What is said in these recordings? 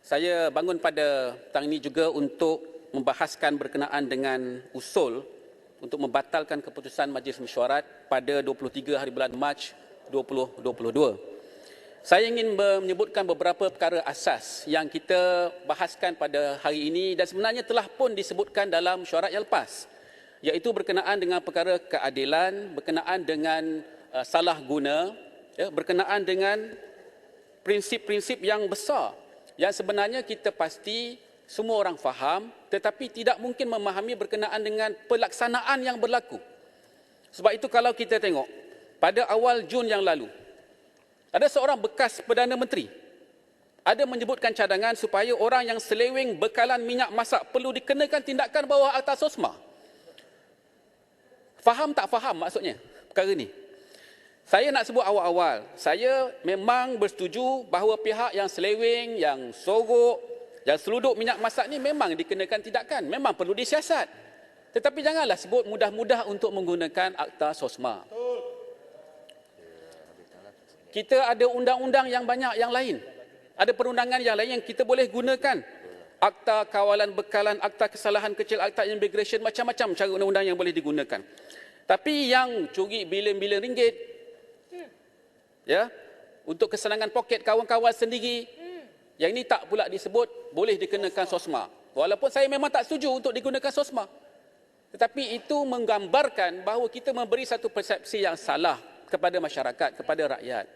Saya bangun pada petang ini juga untuk membahaskan berkenaan dengan usul untuk membatalkan keputusan Majlis Mesyuarat pada 23 hari bulan Mac 2022. Saya ingin menyebutkan beberapa perkara asas yang kita bahaskan pada hari ini dan sebenarnya telah pun disebutkan dalam mesyuarat yang lepas, iaitu berkenaan dengan perkara keadilan, berkenaan dengan salah guna, berkenaan dengan prinsip-prinsip yang besar yang sebenarnya kita pasti semua orang faham, tetapi tidak mungkin memahami berkenaan dengan pelaksanaan yang berlaku. Sebab itu kalau kita tengok, pada awal Jun yang lalu, ada seorang bekas Perdana Menteri ada menyebutkan cadangan supaya orang yang seleweng bekalan minyak masak perlu dikenakan tindakan bawah Akta Sosma. Faham tak faham maksudnya perkara ini? Saya nak sebut awal-awal, saya memang bersetuju bahawa pihak yang seleweng, yang sorok, yang seluduk minyak masak ni memang dikenakan tindakan, memang perlu disiasat. Tetapi janganlah sebut mudah-mudah untuk menggunakan Akta Sosma. Kita ada undang-undang yang banyak yang lain. Ada perundangan yang lain yang kita boleh gunakan. Akta kawalan bekalan, akta kesalahan kecil, akta immigration, macam-macam cara undang-undang yang boleh digunakan. Tapi yang curi bilion-bilion ringgit, untuk kesenangan poket kawan-kawan sendiri, yang ini tak pula disebut boleh dikenakan Sosma. Walaupun saya memang tak setuju untuk digunakan Sosma. Tetapi itu menggambarkan bahawa kita memberi satu persepsi yang salah kepada masyarakat, kepada rakyat.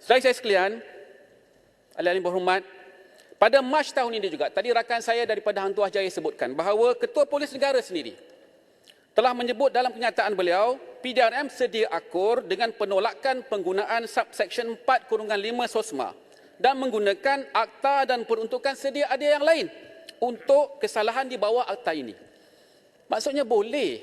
Saudara saya sekalian, ahli-ahli berhormat, pada Mac tahun ini juga, tadi rakan saya daripada Hang Tuah Jaya sebutkan bahawa Ketua Polis Negara sendiri telah menyebut dalam kenyataan beliau, PDRM sedia akur dengan penolakan penggunaan subsection 4/5 Sosma dan menggunakan akta dan peruntukan sedia ada yang lain untuk kesalahan di bawah akta ini. Maksudnya boleh.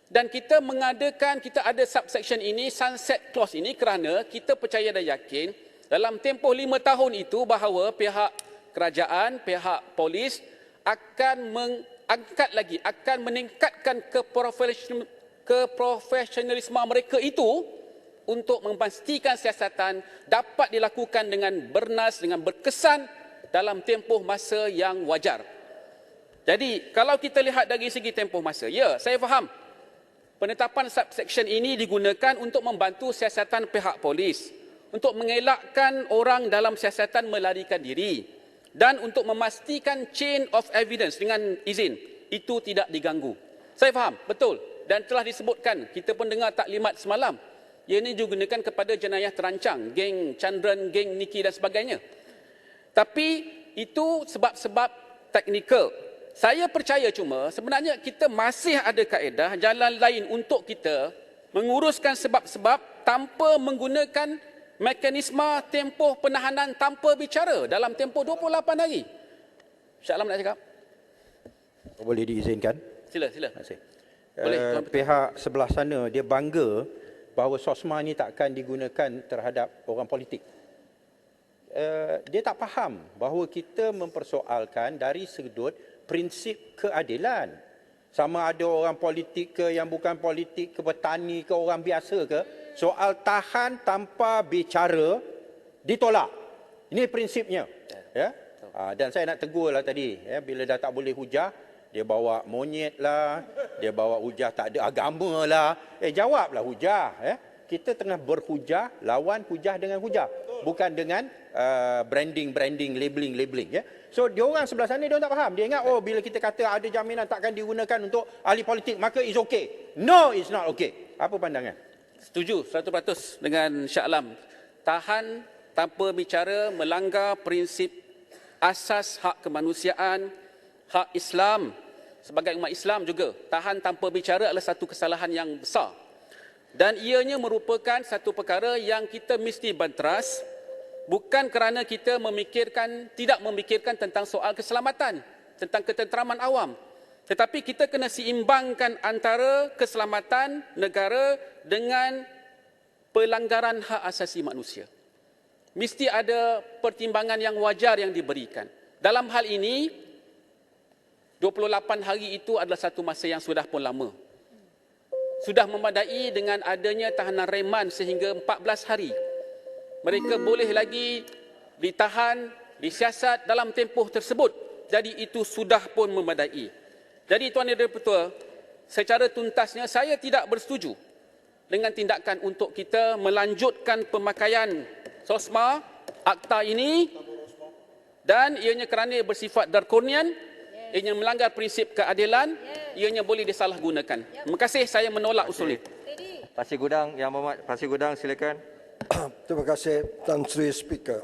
Dan kita mengadakan, kita ada subsection ini, sunset clause ini kerana kita percaya dan yakin dalam tempoh 5 tahun itu bahawa pihak kerajaan, pihak polis akan akan meningkatkan keprofesionalisme mereka itu untuk memastikan siasatan dapat dilakukan dengan bernas, dengan berkesan dalam tempoh masa yang wajar. Jadi, kalau kita lihat dari segi tempoh masa, ya, saya faham. Penetapan subsection ini digunakan untuk membantu siasatan pihak polis, untuk mengelakkan orang dalam siasatan melarikan diri, dan untuk memastikan chain of evidence dengan izin itu tidak diganggu. Saya faham, betul. Dan telah disebutkan, kita pun dengar taklimat semalam. Ia ini digunakan kepada jenayah terancang, geng Chandran, geng Niki dan sebagainya. Tapi itu sebab-sebab teknikal. Saya percaya cuma sebenarnya kita masih ada kaedah, jalan lain untuk kita menguruskan sebab-sebab tanpa menggunakan mekanisme tempoh penahanan tanpa bicara dalam tempoh 28 hari. Syah Alam nak cakap? Boleh diizinkan? Sila. Terima kasih. Boleh. Pihak sebelah sana dia bangga bahawa Sosma ni takkan digunakan terhadap orang politik. Dia tak faham bahawa kita mempersoalkan dari sudut prinsip keadilan. Sama ada orang politik ke yang bukan politik ke, petani ke, orang biasa ke, soal tahan tanpa bicara ditolak. Ini prinsipnya. Ya? Dan saya nak tegurlah tadi, bila dah tak boleh hujah, dia bawa monyet lah, dia bawa hujah tak ada agama lah. Jawablah hujah. Kita tengah berhujah, lawan hujah dengan hujah. Bukan dengan branding, labeling. So, diorang sebelah sana, diorang tak faham. Dia ingat, bila kita kata ada jaminan takkan digunakan untuk ahli politik, maka it's okay. No, it's not okay. Apa pandangan? Setuju 100% dengan Syah Alam. Tahan tanpa bicara melanggar prinsip asas hak kemanusiaan, hak Islam. Sebagai umat Islam juga, tahan tanpa bicara adalah satu kesalahan yang besar. Dan ianya merupakan satu perkara yang kita mesti banteras, bukan kerana kita tidak memikirkan tentang soal keselamatan, tentang ketenteraman awam. Tetapi kita kena seimbangkan antara keselamatan negara dengan pelanggaran hak asasi manusia. Mesti ada pertimbangan yang wajar yang diberikan. Dalam hal ini, 28 hari itu adalah satu masa yang sudah pun lama. Sudah memadai dengan adanya tahanan reman sehingga 14 hari. mereka boleh lagi ditahan, disiasat dalam tempoh tersebut. Jadi itu sudah pun memadai. Jadi Tuan Yang Dipertua, secara tuntasnya saya tidak bersetuju dengan tindakan untuk kita melanjutkan pemakaian SOSMA, akta ini, dan ianya kerana bersifat drakonian, ianya melanggar prinsip keadilan, ianya boleh disalahgunakan. Terima kasih, saya menolak usul ini. Pasir Gudang, Yang Berhormat Pasir Gudang, silakan. Terima kasih Tan Sri Speaker.